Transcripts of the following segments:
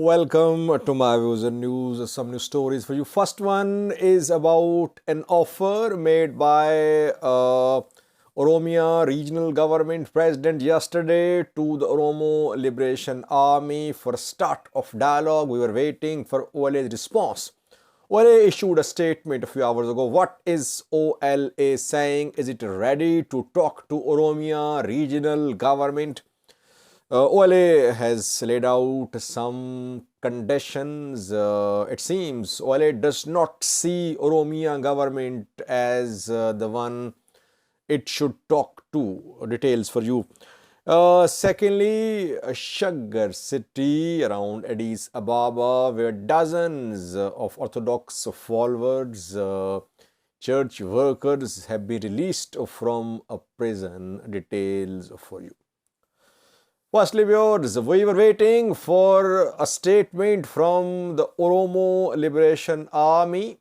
Welcome to my views and news. Some new stories for you. First one is about an offer made by Oromia regional government president yesterday to the Oromo Liberation Army for a start of dialogue. We were waiting for OLA's response. OLA issued a statement a few hours ago. What is OLA saying? Is it ready to talk to Oromia regional government? OLA has laid out some conditions. It seems OLA does not see Oromia government as the one it should talk to. Details for you. Secondly, Shaggar city around Addis Ababa, where dozens of Orthodox followers, church workers have been released from a prison. Details for you. Firstly, viewers, we were waiting for a statement from the Oromo Liberation Army.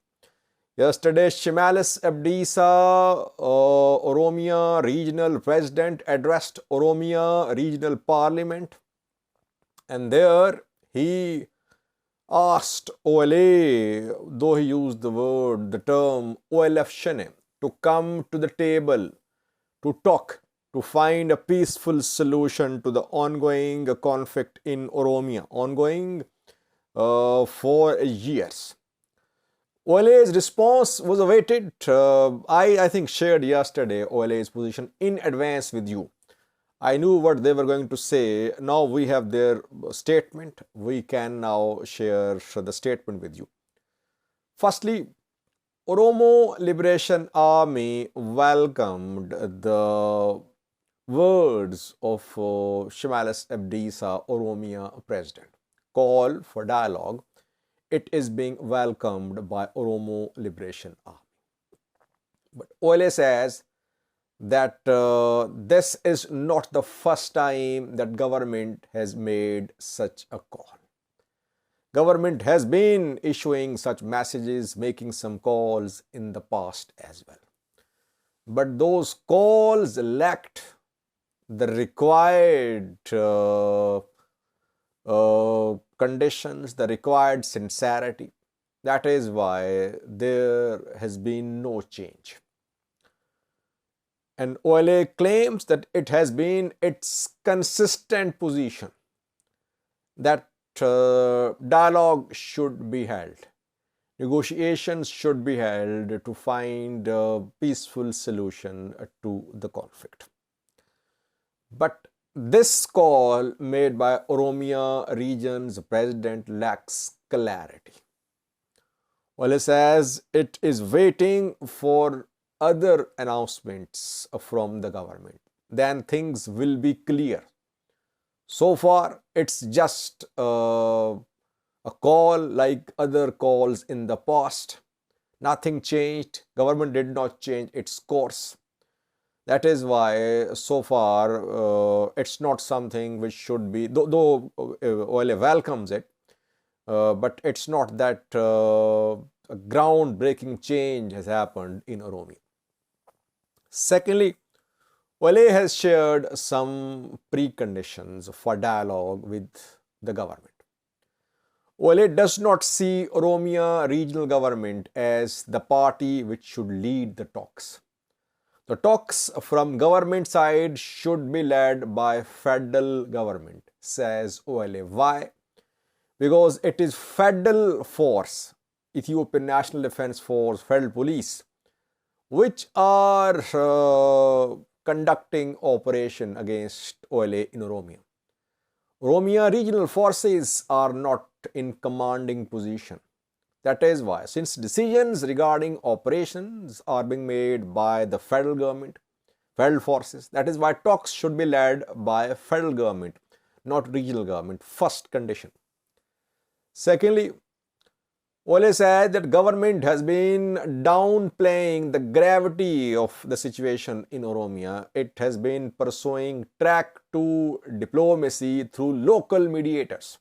Yesterday, Shimalis Abdisa, Oromia regional president, addressed Oromia regional parliament, and there he asked OLA, though he used the term OLF Shene, to come to the table to talk, to find a peaceful solution to the ongoing conflict in Oromia, ongoing for years. OLA's response was awaited. I think shared yesterday OLA's position in advance with you. I knew what they were going to say. Now we have their statement. We can now share the statement with you. Firstly, Oromo Liberation Army welcomed the words of Shimalis Abdisa, Oromia president. Call for dialogue. It is being welcomed by Oromo Liberation Army. But OLA says that this is not the first time that government has made such a call. Government has been issuing such messages, making some calls in the past as well. But those calls lacked the required conditions, the required sincerity. That is why there has been no change. And OLA claims that it has been its consistent position that dialogue should be held, negotiations should be held to find a peaceful solution to the conflict. But this call made by Oromia region's president lacks clarity. OLA says it is waiting for other announcements from the government. Then things will be clear. So far, it's just a call like other calls in the past. Nothing changed. Government did not change its course. That is why so far it's not something which should be, though OLA welcomes it, but it's not that a groundbreaking change has happened in Oromia. Secondly, OLA has shared some preconditions for dialogue with the government. OLA does not see Oromia regional government as the party which should lead the talks. The talks from government side should be led by federal government, says OLA. Why? Because it is federal force, Ethiopian National Defense Force, federal police, which are conducting operation against OLA in Oromia. Oromia regional forces are not in commanding position. That is why, since decisions regarding operations are being made by the federal government, federal forces, that is why talks should be led by federal government, not regional government. First condition. Secondly, OLA said that government has been downplaying the gravity of the situation in Oromia. It has been pursuing track to diplomacy through local mediators.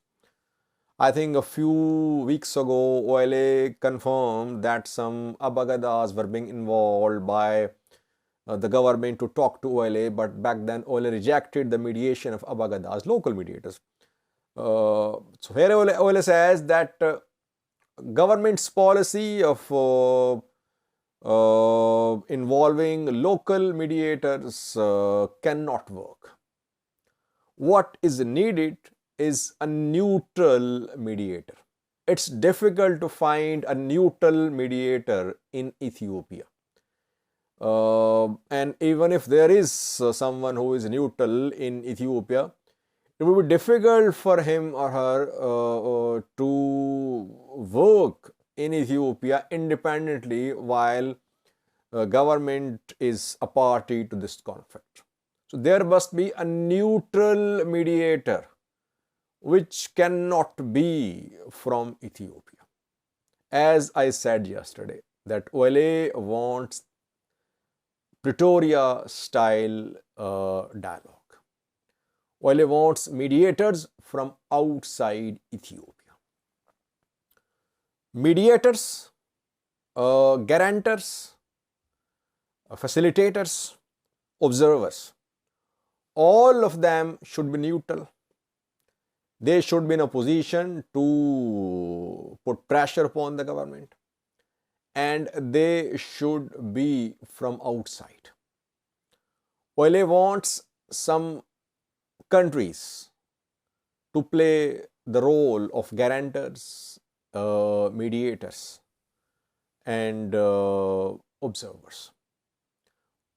I think a few weeks ago, OLA confirmed that some Abagadas were being involved by the government to talk to OLA, but back then OLA rejected the mediation of Abagadas, local mediators. So here OLA says that government's policy of involving local mediators cannot work. What is needed is a neutral mediator. It's difficult to find a neutral mediator in Ethiopia. And even if there is someone who is neutral in Ethiopia, it would be difficult for him or her to work in Ethiopia independently while government is a party to this conflict. So there must be a neutral mediator which cannot be from Ethiopia. As I said yesterday, that OLA wants Pretoria style dialogue. OLA wants mediators from outside Ethiopia. Mediators, guarantors, facilitators, observers, all of them should be neutral. They should be in a position to put pressure upon the government, and they should be from outside. OLA wants some countries to play the role of guarantors, mediators, and observers.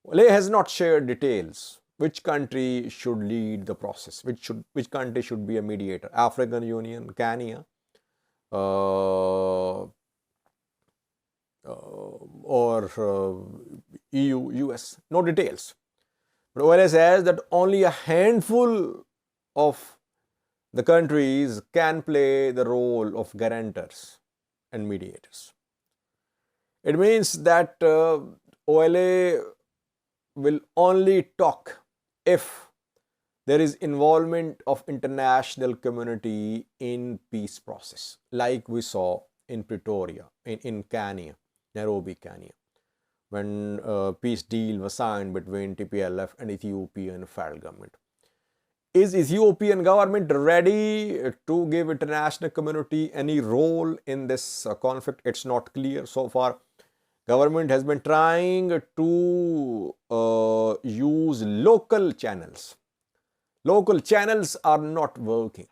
OLA has not shared details which country should lead the process, which country should be a mediator. African Union, Kenya, or EU, US, no details. But OLA says that only a handful of the countries can play the role of guarantors and mediators. It means that OLA will only talk if there is involvement of international community in peace process, like we saw in Pretoria, in Kenya, Nairobi, Kenya, when peace deal was signed between TPLF and Ethiopian federal government. Is Ethiopian government ready to give international community any role in this conflict? It's not clear so far. Government has been trying to use local channels. Local channels are not working.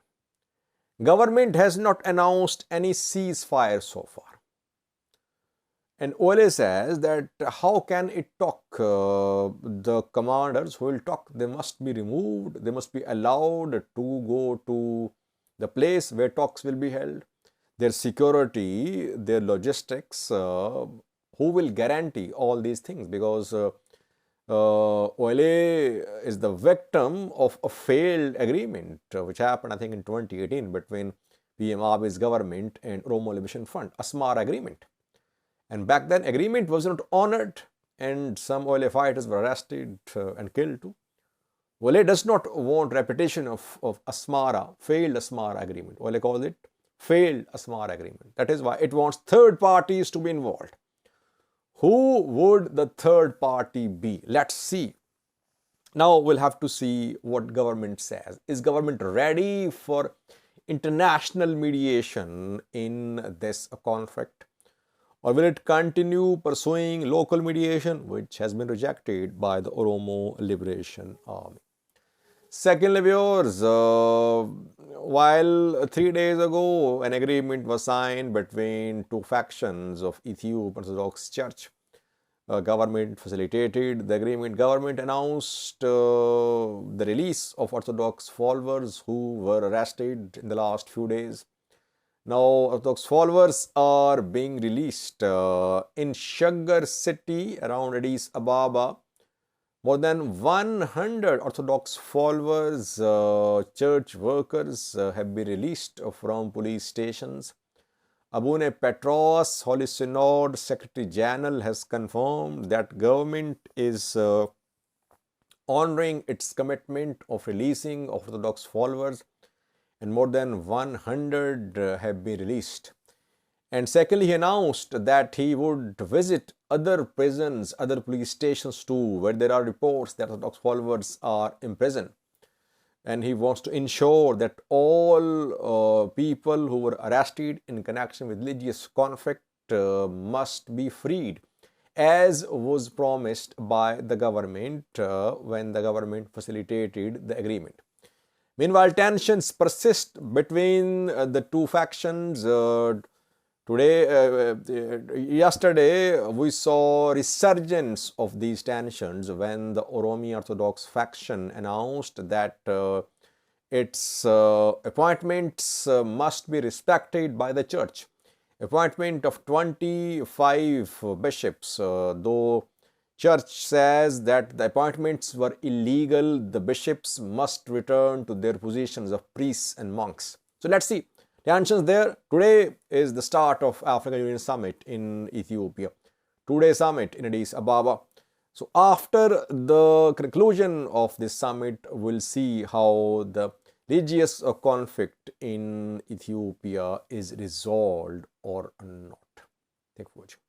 Government has not announced any ceasefire so far. And OLA says that how can it talk? The commanders who will talk, they must be removed. They must be allowed to go to the place where talks will be held. Their security, their logistics, who will guarantee all these things? Because OLA is the victim of a failed agreement which happened, I think, in 2018 between PM Abiy's government and Oromo Liberation Front, Asmara agreement. And back then, agreement was not honored, and some OLA fighters were arrested and killed too. OLA does not want repetition of Asmara, failed Asmara agreement. OLA calls it failed Asmara agreement. That is why it wants third parties to be involved. Who would the third party be? Let's see. Now we'll have to see what government says. Is government ready for international mediation in this conflict? Or will it continue pursuing local mediation, which has been rejected by the Oromo Liberation Army? Secondly, viewers, while 3 days ago an agreement was signed between two factions of Ethiopian Orthodox Church, government facilitated the agreement. Government announced the release of Orthodox followers who were arrested in the last few days. Now, Orthodox followers are being released in Shaggar city around Addis Ababa. More than 100 Orthodox followers, church workers have been released from police stations. Abune Petros, Holy Synod Secretary General, has confirmed that government is honoring its commitment of releasing Orthodox followers, and more than 100 have been released. And secondly, he announced that he would visit other prisons, other police stations too, where there are reports that Orthodox followers are imprisoned. and he wants to ensure that all people who were arrested in connection with religious conflict must be freed, as was promised by the government when the government facilitated the agreement. Meanwhile, tensions persist between the two factions. Yesterday, we saw resurgence of these tensions when the Oromo Orthodox faction announced that its appointments must be respected by the church. Appointment of 25 bishops, though church says that the appointments were illegal, the bishops must return to their positions of priests and monks. So let's see. Tensions there. Today is the start of African Union Summit in Ethiopia. Today's summit in Addis Ababa. So after the conclusion of this summit, we'll see how the religious conflict in Ethiopia is resolved or not. Thank you for watching.